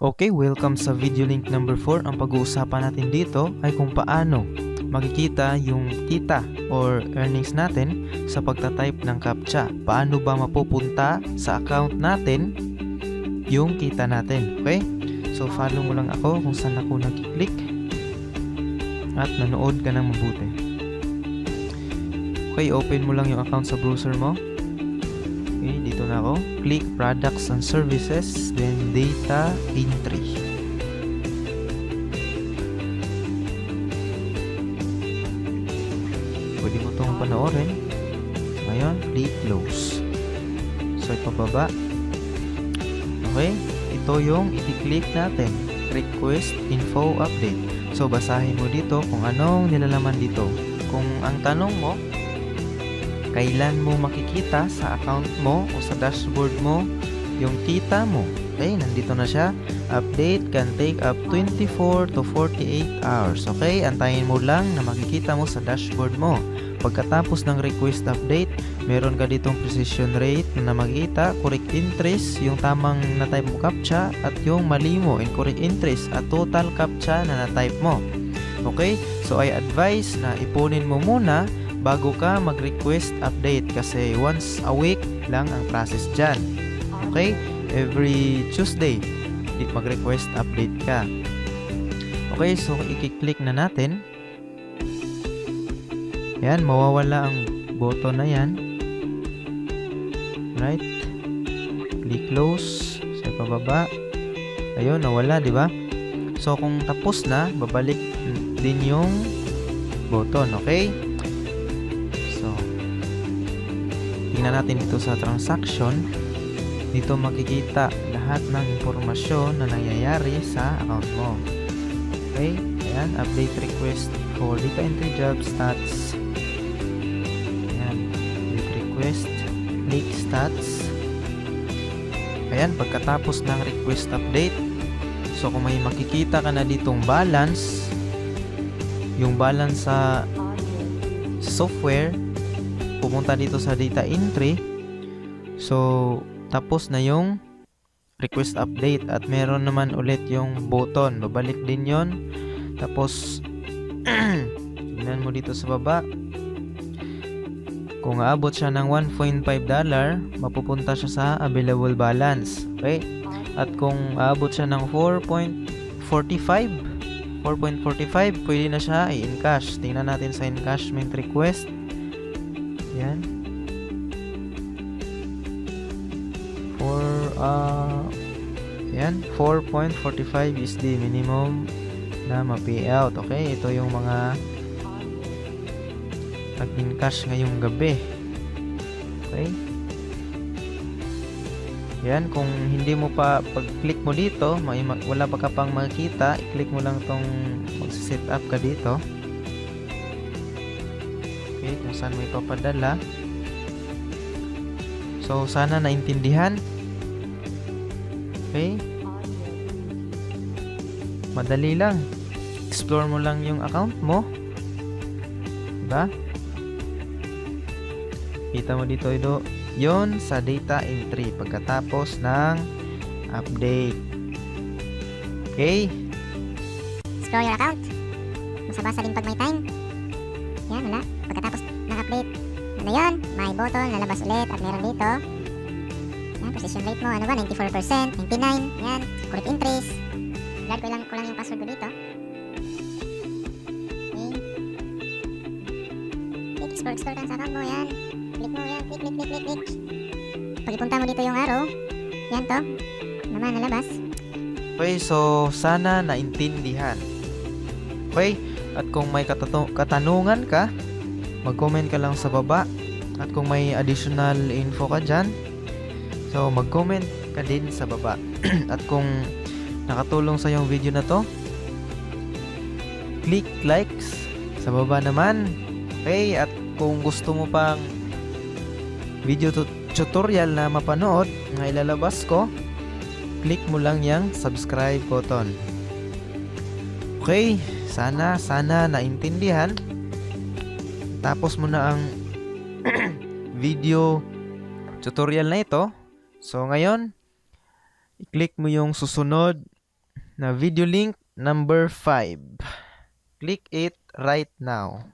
Okay, welcome sa video link number 4. Ang pag-uusapan natin dito ay kung paano makikita yung kita or earnings natin sa pagta-type ng CAPTCHA. Paano ba mapupunta sa account natin yung kita natin. Okay? So, follow mo lang ako kung saan ako nag-click at nanood ka ng mabuti. Okay, open mo lang yung account sa browser mo. Okay, dito na ako. Click Products and Services, then Data Entry. Pwede mo itong panoorin. Ngayon, click Close. So, ipababa. Okay, ito yung i-click natin. Request Info Update. So, basahin mo dito kung anong nilalaman dito. Kung ang tanong mo, kailan mo makikita sa account mo o sa dashboard mo yung kita mo. Okay, nandito na siya. Update can take up 24 to 48 hours. Okay, antayin mo lang na makikita mo sa dashboard mo. Pagkatapos ng request update, meron ka ditong precision rate na makikita, correct entries, yung tamang na-type mo CAPTCHA, at yung mali mo, incorrect entries, at total CAPTCHA na na-type mo. Okay, so I advise na ipunin mo muna bago ka mag-request update kasi once a week lang ang process dyan. Okay? Every Tuesday, mag-request update ka. Okay, so i-click na natin. Yan, mawawala ang button na yan. Right? Click close. Sa pababa. Ayun, nawala, di ba? So, kung tapos na, babalik din yung button. Okay? Tingnan natin dito sa transaction. Dito makikita lahat ng impormasyon na nangyayari sa account mo. Okay? Ayan, update request for data entry job stats. Ayan, update request, click stats. Ayan, pagkatapos ng request update, so kung may makikita ka na ditong balance, yung balance sa software, pumunta dito sa data entry. So, tapos na yung request update at meron naman ulit yung button. Babalik din yon. Tapos, tingnan mo dito sa baba. Kung aabot siya ng $1.5, mapupunta siya sa available balance. Okay? At kung aabot siya ng 4.45, pwede na siya i-encash. Tingnan natin sa encashment request. Yan. Yan, 4.45 is the minimum na ma-payout. Okay, ito yung mga nag-encash ngayong gabi. Okay. Yan, kung hindi mo pa, pag-click mo dito, wala pa ka pang makikita, i-click mo lang tong mag-set up ka dito. Okay, kung saan may papadala. So, sana naintindihan. Okay. Madali lang. Explore mo lang yung account mo. Diba? Kita mo dito ito. Yon sa data entry. Pagkatapos ng update. Okay. Explore your account. Basa-basa din pag may time. Yan, wala. Pagkatapos ng update, ano yun? May button, lalabas ulit at meron dito. Yan, precision rate mo, ano ba? 94%, 99, yan. Correct entries. Guard ko lang yung password ko dito. Okay. Click, explore ka sa account mo, yan. Click mo, yan. Click. Pag ipunta mo dito yung arrow, yan to. Naman, lalabas. Okay, so sana naintindihan. Okay, at kung may katanungan ka, mag-comment ka lang sa baba. At kung may additional info ka dyan, so mag-comment ka din sa baba. At kung nakatulong sa yung video na to, click likes sa baba naman. Okay, at kung gusto mo pang video tutorial na mapanood na ilalabas ko, click mo lang yung subscribe button. Okay, sana naintindihan. Tapos mo na ang video tutorial na ito. So ngayon, i-click mo yung susunod na video link number 5. Click it right now.